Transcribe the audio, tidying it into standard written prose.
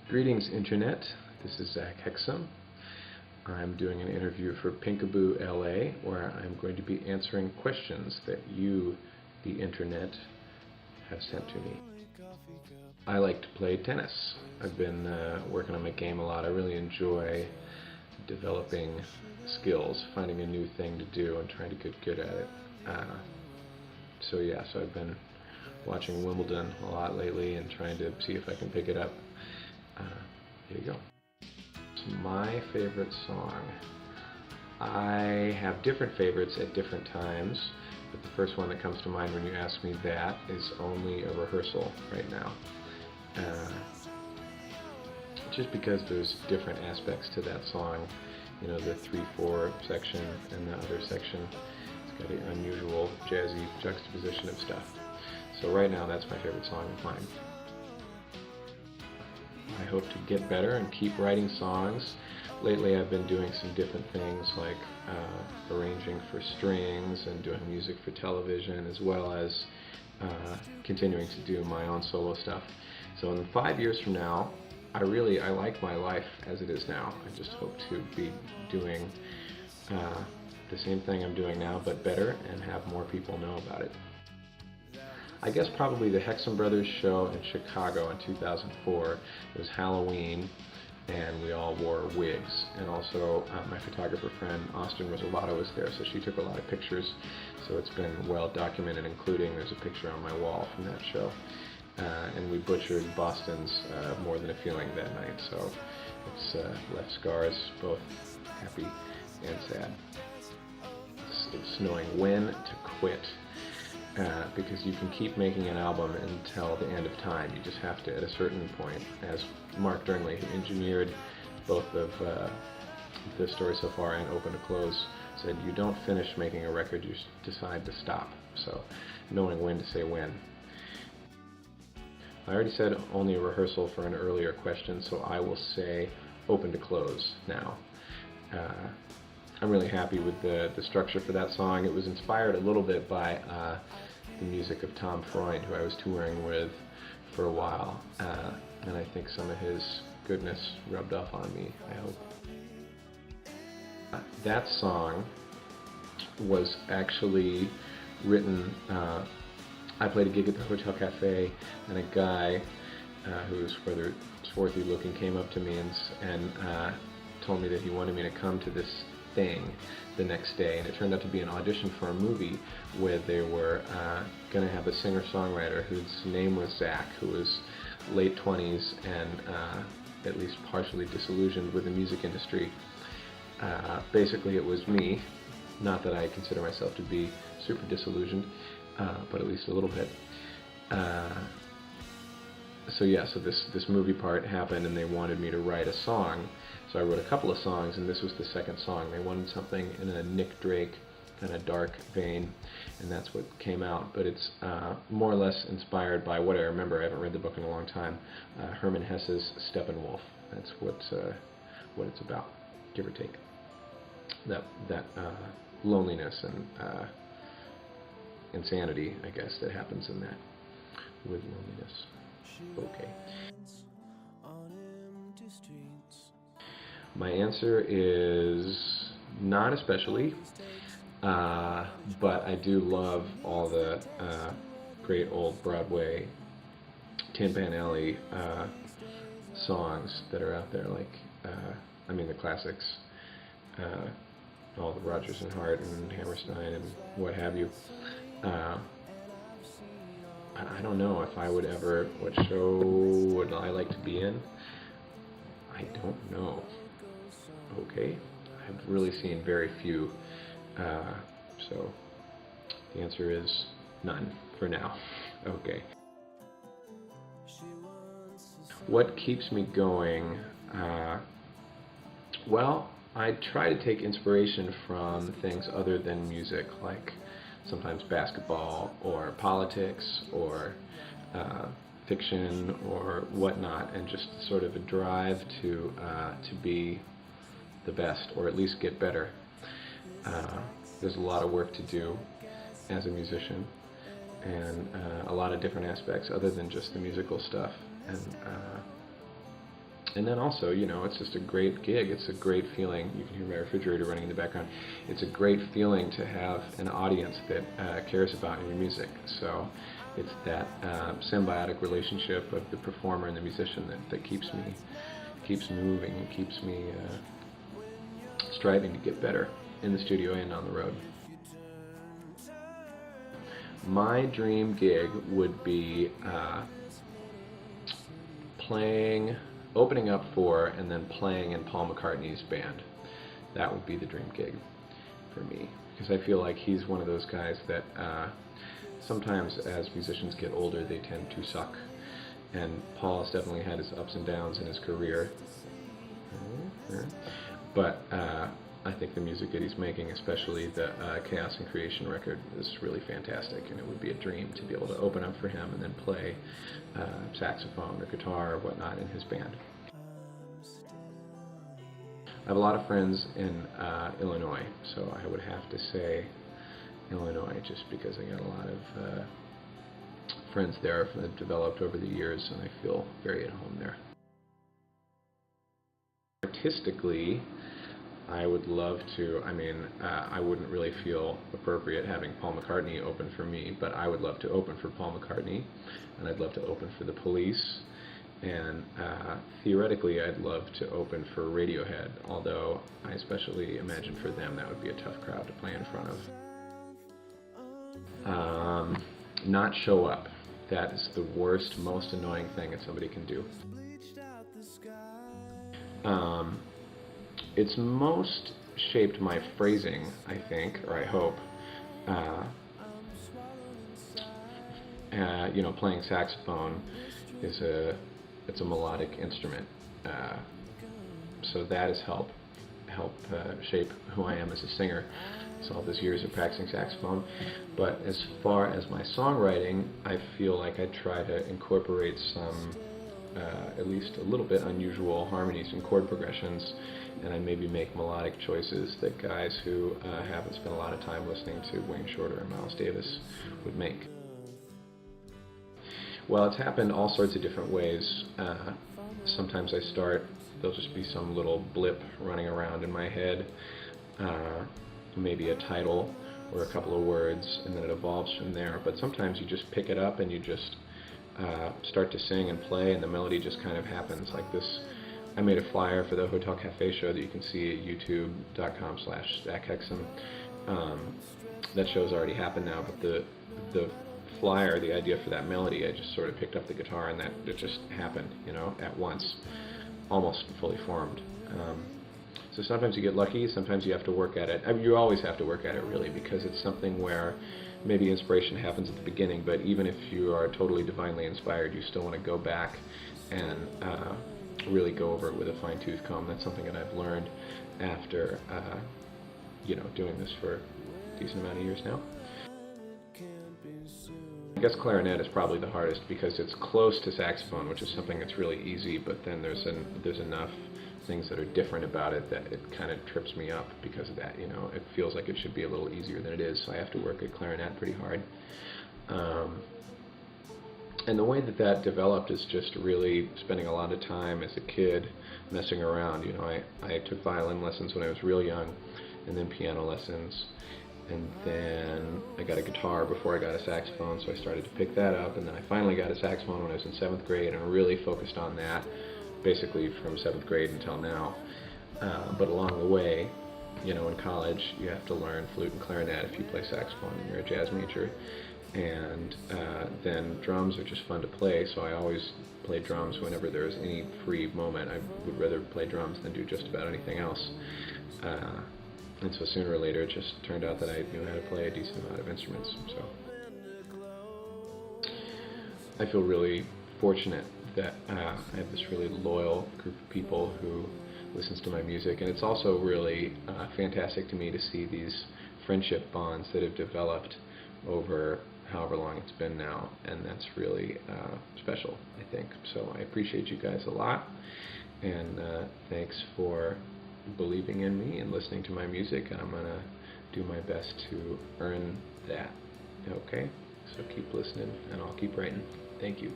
Greetings, Internet. This is Zack Hexum. I'm doing an interview for Pinkaboola LA, where I'm going to be answering questions that you, the Internet, have sent to me. I like to play tennis. I've been working on my game a lot. I really enjoy developing skills, finding a new thing to do, and trying to get good at it. So I've been watching Wimbledon a lot lately and trying to see if I can pick it up. Here you go. So my favorite song. I have different favorites at different times, but the first one that comes to mind when you ask me that is Only a Rehearsal right now. Just because there's different aspects to that song. You know, the 3/4 section and the other section. It's got an unusual jazzy juxtaposition of stuff. So right now that's my favorite song of mine. I hope to get better and keep writing songs. Lately I've been doing some different things like arranging for strings and doing music for television, as well as continuing to do my own solo stuff. So in 5 years from now, I like my life as it is now. I just hope to be doing the same thing I'm doing now, but better, and have more people know about it. I guess probably the Hexum Brothers show in Chicago in 2004. It was Halloween, and we all wore wigs. And also, my photographer friend Austin Rosalado was there, so she took a lot of pictures. So it's been well documented, including there's a picture on my wall from that show. And we butchered Boston's More Than a Feeling that night, so it's left scars, both happy and sad. It's knowing when to quit. Because you can keep making an album until the end of time. You just have to, at a certain point, as Mark Durnley, who engineered both of the story so far and Open to Close, said, you don't finish making a record, you decide to stop. So knowing when to say when. I already said Only a Rehearsal for an earlier question, so I will say Open to Close now. I'm really happy with the structure for that song. It was inspired a little bit by the music of Tom Freund, who I was touring with for a while, and I think some of his goodness rubbed off on me, I hope. That song was actually written, I played a gig at the Hotel Cafe, and a guy who was rather swarthy looking came up to me and told me that he wanted me to come to this thing the next day, and it turned out to be an audition for a movie where they were going to have a singer-songwriter whose name was Zack, who was late 20s and at least partially disillusioned with the music industry. Basically it was me, not that I consider myself to be super disillusioned, but at least a little bit. So this movie part happened, and they wanted me to write a song. So I wrote a couple of songs, and this was the second song. They wanted something in a Nick Drake kind of dark vein, and that's what came out. But it's more or less inspired by what I remember. I haven't read the book in a long time. Hermann Hesse's Steppenwolf. That's what it's about, give or take. That loneliness and insanity, I guess, that happens in that with loneliness. Okay. My answer is not especially, but I do love all the great old Broadway Tin Pan Alley songs that are out there, like, the classics, all the Rodgers and Hart and Hammerstein and what have you. I don't know if I would ever, what show would I like to be in? I don't know. Okay, I've really seen very few, so the answer is none for now. Okay. What keeps me going? Well, I try to take inspiration from things other than music, like sometimes basketball or politics or fiction or whatnot, and just sort of a drive to be the best, or at least get better. There's a lot of work to do as a musician, and a lot of different aspects other than just the musical stuff. And And then also, it's just a great gig. It's a great feeling. You can hear my refrigerator running in the background. It's a great feeling to have an audience that cares about your music. So it's that symbiotic relationship of the performer and the musician that keeps moving and keeps me striving to get better in the studio and on the road. My dream gig would be opening up for and then playing in Paul McCartney's band. That would be the dream gig for me, because I feel like he's one of those guys that sometimes as musicians get older they tend to suck, and Paul has definitely had his ups and downs in his career, but I think the music that he's making, especially the Chaos and Creation record, is really fantastic, and it would be a dream to be able to open up for him and then play saxophone or guitar or whatnot in his band. I have a lot of friends in Illinois, so I would have to say Illinois, just because I got a lot of friends there that have developed over the years, and I feel very at home there. Artistically, I would love to, I wouldn't really feel appropriate having Paul McCartney open for me, but I would love to open for Paul McCartney, and I'd love to open for the Police, and theoretically I'd love to open for Radiohead, although I especially imagine for them that would be a tough crowd to play in front of. Not show up. That is the worst, most annoying thing that somebody can do. It's most shaped my phrasing, I think, or I hope. Playing saxophone is it's a melodic instrument, so that has helped shape who I am as a singer. It's all those years of practicing saxophone. But as far as my songwriting, I feel like I try to incorporate some at least a little bit unusual harmonies and chord progressions, and I maybe make melodic choices that guys who haven't spent a lot of time listening to Wayne Shorter and Miles Davis would make. Well, it's happened all sorts of different ways. Sometimes there'll just be some little blip running around in my head, maybe a title or a couple of words, and then it evolves from there. But sometimes you just pick it up and you just start to sing and play, and the melody just kind of happens like this. I made a flyer for the Hotel Cafe show that you can see at youtube.com/Zack Hexum. That show's already happened now, but the flyer, the idea for that melody, I just sort of picked up the guitar and it just happened, at once, almost fully formed. So sometimes you get lucky, sometimes you have to work at it. You always have to work at it, really, because it's something where maybe inspiration happens at the beginning, but even if you are totally divinely inspired, you still want to go back and really go over it with a fine-tooth comb. That's something that I've learned after doing this for a decent amount of years now. I guess clarinet is probably the hardest because it's close to saxophone, which is something that's really easy, but then there's enough things that are different about it that it kind of trips me up because of that. It feels like it should be a little easier than it is, so I have to work at clarinet pretty hard. And the way that developed is just really spending a lot of time as a kid messing around. I took violin lessons when I was real young, and then piano lessons, and then I got a guitar before I got a saxophone, so I started to pick that up, and then I finally got a saxophone when I was in 7th grade, and really focused on that basically from 7th grade until now. But along the way, in college, you have to learn flute and clarinet if you play saxophone and you're a jazz major. And then drums are just fun to play, so I always play drums whenever there's any free moment. I would rather play drums than do just about anything else. And so sooner or later it just turned out that I knew how to play a decent amount of instruments. So I feel really fortunate that I have this really loyal group of people who listens to my music, and it's also really fantastic to me to see these friendship bonds that have developed over however long it's been now, and that's really special, I think. So I appreciate you guys a lot, and thanks for believing in me and listening to my music, and I'm going to do my best to earn that. Okay? So keep listening, and I'll keep writing. Thank you.